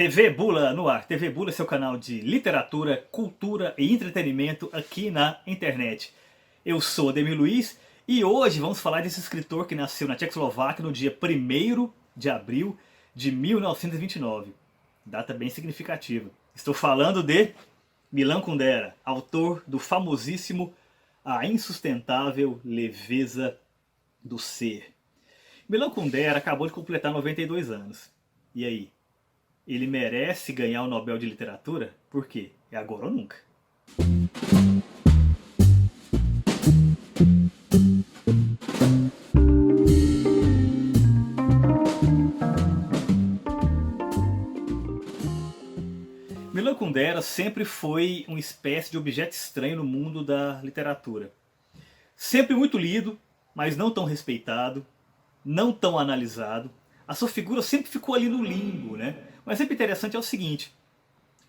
TV Bula no ar. TV Bula é seu canal de literatura, cultura e entretenimento aqui na internet. Eu sou Ademir Luiz e hoje vamos falar desse escritor que nasceu na Tchecoslováquia no dia 1º de abril de 1929. Data bem significativa. Estou falando de Milan Kundera, autor do famosíssimo A Insustentável Leveza do Ser. Milan Kundera acabou de completar 92 anos. E aí? Ele merece ganhar o Nobel de Literatura? Por quê? É agora ou nunca. Milan Kundera sempre foi uma espécie de objeto estranho no mundo da literatura. Sempre muito lido, mas não tão respeitado, não tão analisado. A sua figura sempre ficou ali no limbo, né? Mas sempre interessante é o seguinte,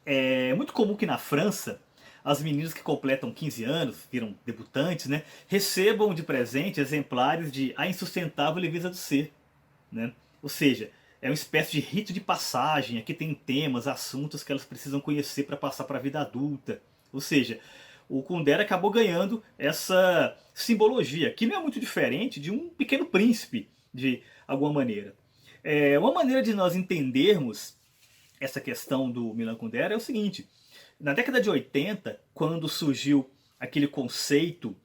é muito comum que na França as meninas que completam 15 anos, viram debutantes, né, recebam de presente exemplares de A Insustentável Leveza do Ser, né? Ou seja, é uma espécie de rito de passagem. Aqui tem temas, assuntos que elas precisam conhecer para passar para a vida adulta. Ou seja, o Kundera acabou ganhando essa simbologia, que não é muito diferente de um Pequeno Príncipe, de alguma maneira. Uma maneira de nós entendermos essa questão do Milan Kundera é o seguinte: na década de 80, quando surgiu aquele conceito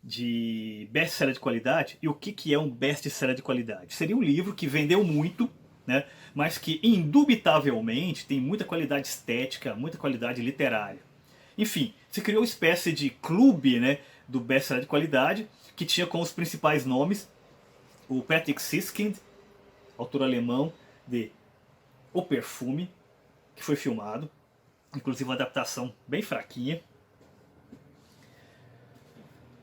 de best-seller de qualidade, e o que é um best-seller de qualidade? Seria um livro que vendeu muito, né, mas que indubitavelmente tem muita qualidade estética, muita qualidade literária. Enfim, se criou uma espécie de clube, né, do best-seller de qualidade, que tinha como os principais nomes o Patrick Süskind, autor alemão de O Perfume, que foi filmado, inclusive uma adaptação bem fraquinha.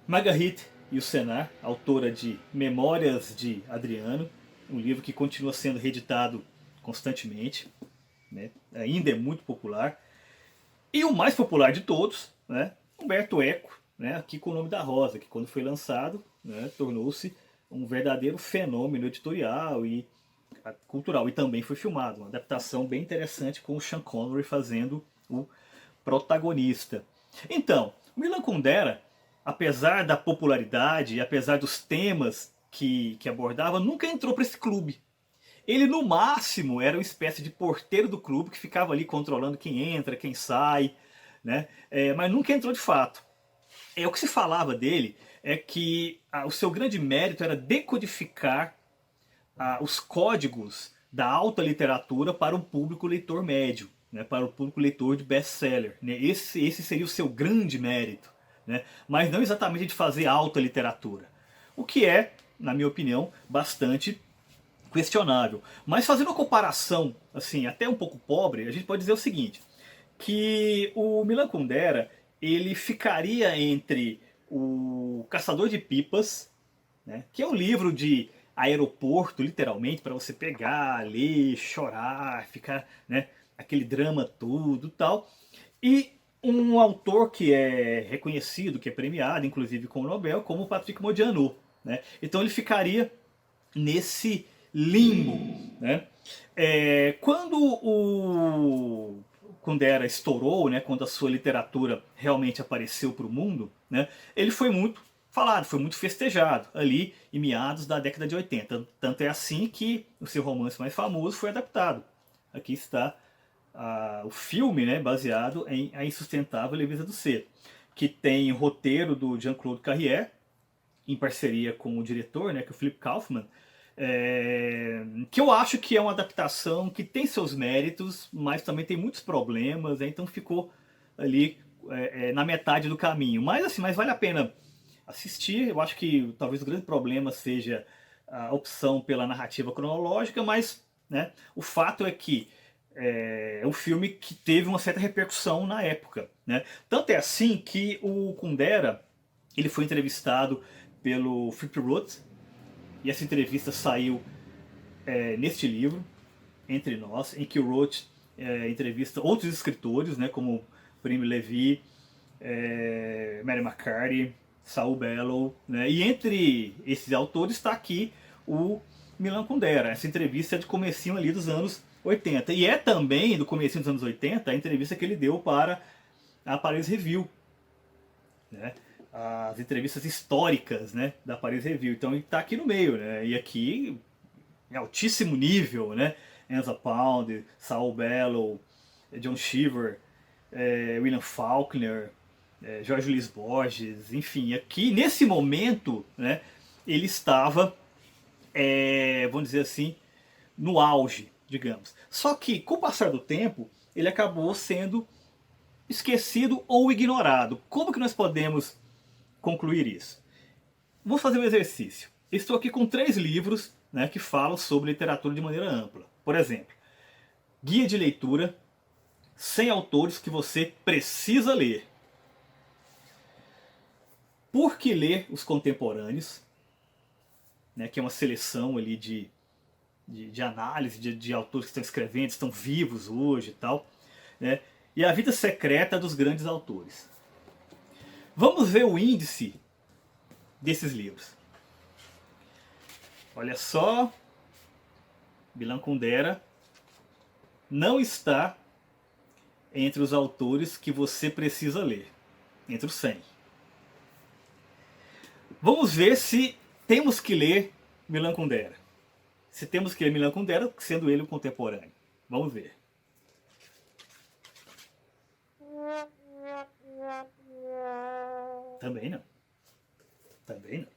Marguerite Yourcenar, autora de Memórias de Adriano, um livro que continua sendo reeditado constantemente, né? Ainda é muito popular. E o mais popular de todos, né? Umberto Eco, né? Aqui com o Nome da Rosa, que quando foi lançado, né, tornou-se um verdadeiro fenômeno editorial e cultural. E também foi filmado, uma adaptação bem interessante com o Sean Connery fazendo o protagonista. Então, Milan Kundera, apesar da popularidade, apesar dos temas que abordava, nunca entrou para esse clube. Ele, no máximo, era uma espécie de porteiro do clube que ficava ali controlando quem entra, quem sai, né? Mas nunca entrou de fato. O que se falava dele é que o seu grande mérito era decodificar os códigos da alta literatura para o público leitor médio, né, para o público leitor de best-seller. Né? Esse seria o seu grande mérito, né? Mas não exatamente de fazer alta literatura. O que é, na minha opinião, bastante questionável. Mas fazendo uma comparação, assim, até um pouco pobre, a gente pode dizer o seguinte, que o Milan Kundera, ele ficaria entre o Caçador de Pipas, né, que é um livro de aeroporto, literalmente, para você pegar, ler, chorar, ficar, né, aquele drama todo e tal. E um autor que é reconhecido, que é premiado, inclusive com o Nobel, como o Patrick Modiano. Né? Então ele ficaria nesse limbo. Né? Quando o Kundera estourou, né, quando a sua literatura realmente apareceu para o mundo, né, ele foi muito falado, foi muito festejado ali em meados da década de 80. Tanto é assim que o seu romance mais famoso foi adaptado. Aqui está o filme, né, baseado em A Insustentável Leveza do Ser, que tem o roteiro do Jean-Claude Carrière, em parceria com o diretor, né, que é o Philip Kaufman, que eu acho que é uma adaptação que tem seus méritos, mas também tem muitos problemas, então ficou ali na metade do caminho. Mas assim, mas vale a pena assistir. Eu acho que talvez o grande problema seja a opção pela narrativa cronológica, mas, né, o fato é que é um filme que teve uma certa repercussão na época. Né? Tanto é assim que o Kundera ele foi entrevistado pelo Philip Roth, e essa entrevista saiu neste livro, Entre Nós, em que o Roth entrevista outros escritores, né, como Primo Levi, Mary McCarthy, Saul Bellow, né, e entre esses autores está aqui o Milan Kundera. Essa entrevista é de comecinho ali dos anos 80. E é também, do começo dos anos 80, a entrevista que ele deu para a Paris Review, né? As entrevistas históricas, né, da Paris Review. Então ele está aqui no meio, né? E aqui em altíssimo nível, né? Enza Pound, Saul Bellow, John Cheever, William Faulkner, Jorge Luiz Borges, enfim, aqui nesse momento, né, ele estava, vamos dizer assim, no auge, digamos. Só que com o passar do tempo, ele acabou sendo esquecido ou ignorado. Como que nós podemos concluir isso? Vou fazer um exercício. Estou aqui com 3 livros, né, que falam sobre literatura de maneira ampla. Por exemplo, Guia de Leitura, 100 autores que você precisa ler. Por que ler os contemporâneos? Né, que é uma seleção ali de análise de autores que estão escrevendo, estão vivos hoje e tal. Né? E A Vida Secreta dos Grandes Autores. Vamos ver o índice desses livros. Olha só, Milan Kundera não está entre os autores que você precisa ler, entre os 100. Vamos ver se temos que ler Milan Kundera. Se temos que ler Milan Kundera, sendo ele o contemporâneo. Vamos ver. Também não. Também não.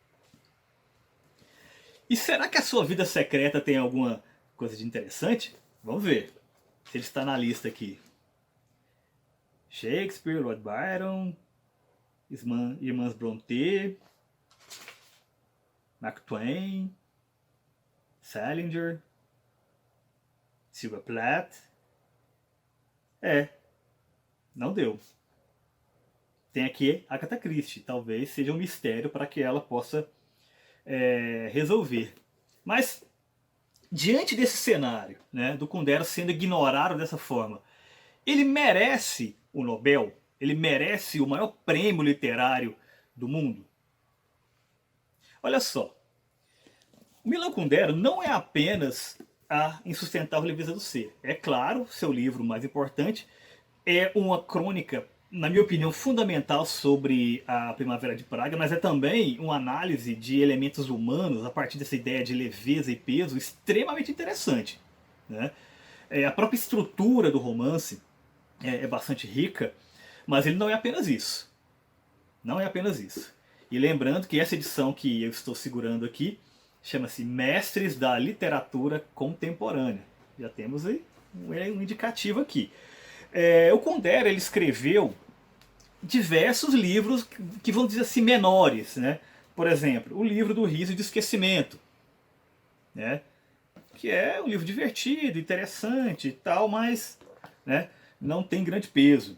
E será que a sua vida secreta tem alguma coisa de interessante? Vamos ver se ele está na lista aqui. Shakespeare, Lord Byron, Irmãs Brontë, Mark Twain, Salinger, Sylvia Plath. Não deu. Tem aqui Agatha Christie. Talvez seja um mistério para que ela possa resolver. Mas, diante desse cenário, né, do Kundera sendo ignorado dessa forma, ele merece o Nobel? Ele merece o maior prêmio literário do mundo? Olha só, Milan Kundera não é apenas A Insustentável Leveza do Ser. É claro, seu livro mais importante é uma crônica, na minha opinião, fundamental sobre a Primavera de Praga, mas é também uma análise de elementos humanos a partir dessa ideia de leveza e peso extremamente interessante. Né? A própria estrutura do romance é bastante rica, mas ele não é apenas isso. Não é apenas isso. E lembrando que essa edição que eu estou segurando aqui chama-se Mestres da Literatura Contemporânea. Já temos aí um indicativo aqui. O Kundera ele escreveu diversos livros que vamos dizer assim menores, né? Por exemplo, o livro do Riso de Esquecimento, né? Que é um livro divertido, interessante e tal, mas, né, não tem grande peso.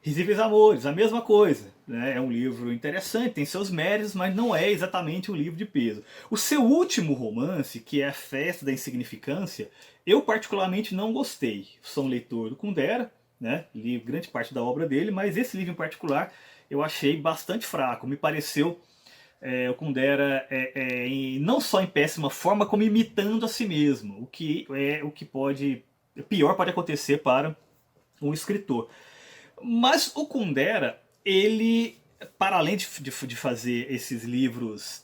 Risíveis Amores, a mesma coisa, né? É um livro interessante, tem seus méritos, mas não é exatamente um livro de peso. O seu último romance, que é A Festa da Insignificância, eu particularmente não gostei. Sou um leitor do Kundera, né? Li grande parte da obra dele, mas esse livro em particular eu achei bastante fraco. Me pareceu o Kundera não só em péssima forma, como imitando a si mesmo, o que pior pode acontecer para um escritor. Mas o Kundera, ele, para além de fazer esses livros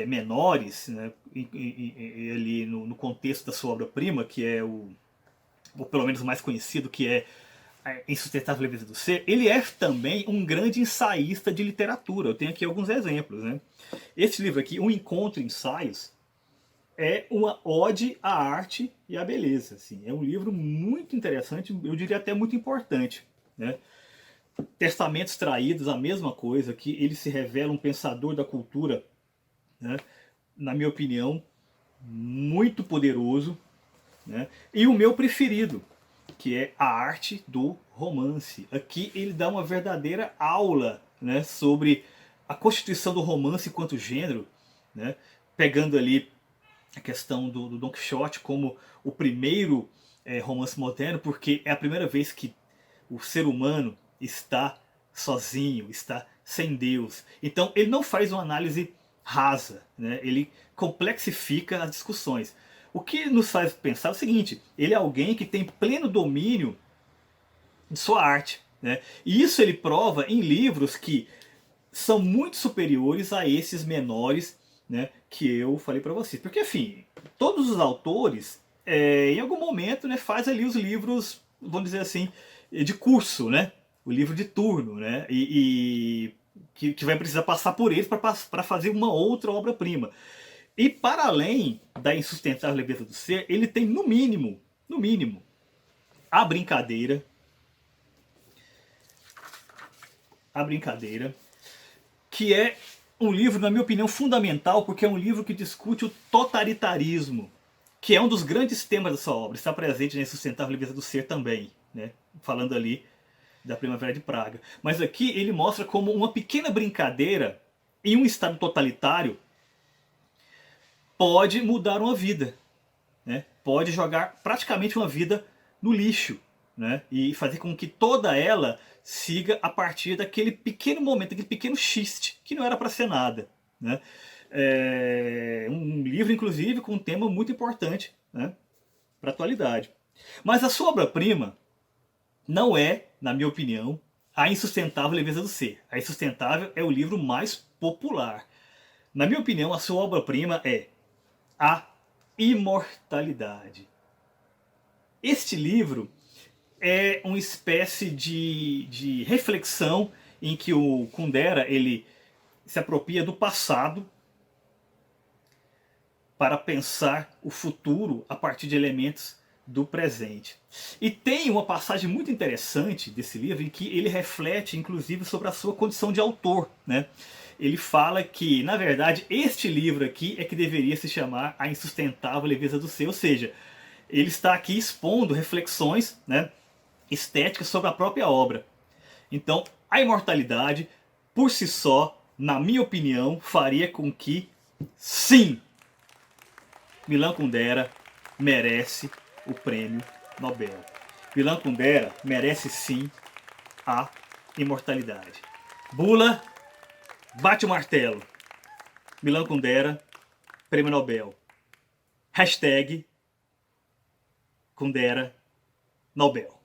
menores, né, ali no contexto da sua obra-prima, que é ou pelo menos o mais conhecido, que é Insustentável Leveza do Ser, ele é também um grande ensaísta de literatura. Eu tenho aqui alguns exemplos. Né? Esse livro aqui, Um Encontro em Ensaios, é uma ode à arte e à beleza. Assim. É um livro muito interessante, eu diria até muito importante. Né? Testamentos Traídos, a mesma coisa, que ele se revela um pensador da cultura, né? Na minha opinião, muito poderoso. Né? E o meu preferido, que é A Arte do Romance. Aqui ele dá uma verdadeira aula, né, sobre a constituição do romance enquanto gênero, né? Pegando ali a questão do Don Quixote como o primeiro romance moderno, porque é a primeira vez que o ser humano está sozinho, está sem Deus. Então ele não faz uma análise rasa, né? Ele complexifica as discussões. O que nos faz pensar é o seguinte: ele é alguém que tem pleno domínio de sua arte, né? E isso ele prova em livros que são muito superiores a esses menores, né, que eu falei para vocês. Porque, enfim, todos os autores, em algum momento, né, faz ali os livros, vamos dizer assim, de curso, né? O livro de turno, né? Que vai precisar passar por eles para fazer uma outra obra-prima. E para além da insustentável leveza do ser, ele tem no mínimo, a brincadeira, que é um livro, na minha opinião, fundamental, porque é um livro que discute o totalitarismo, que é um dos grandes temas da sua obra. Está presente na Insustentável Leveza do Ser também, né? Falando ali da Primavera de Praga. Mas aqui ele mostra como uma pequena brincadeira em um estado totalitário pode mudar uma vida, né? Pode jogar praticamente uma vida no lixo, né? E fazer com que toda ela siga a partir daquele pequeno momento, daquele pequeno xiste, que não era para ser nada, né? É um livro, inclusive, com um tema muito importante, né, para a atualidade. Mas a sua obra-prima não é, na minha opinião, A Insustentável Leveza do Ser. A Insustentável é o livro mais popular. Na minha opinião, a sua obra-prima é A Imortalidade. Este livro é uma espécie de reflexão em que o Kundera ele se apropria do passado para pensar o futuro a partir de elementos do presente. E tem uma passagem muito interessante desse livro em que ele reflete inclusive sobre a sua condição de autor, né? Ele fala que, na verdade, este livro aqui é que deveria se chamar A Insustentável Leveza do Ser, ou seja, ele está aqui expondo reflexões, né, estéticas sobre a própria obra. Então, a imortalidade, por si só, na minha opinião, faria com que, sim, Milan Kundera merece o prêmio Nobel. Milan Kundera merece sim a imortalidade. Bula, bate o martelo. Milan Kundera, prêmio Nobel. Hashtag Kundera Nobel.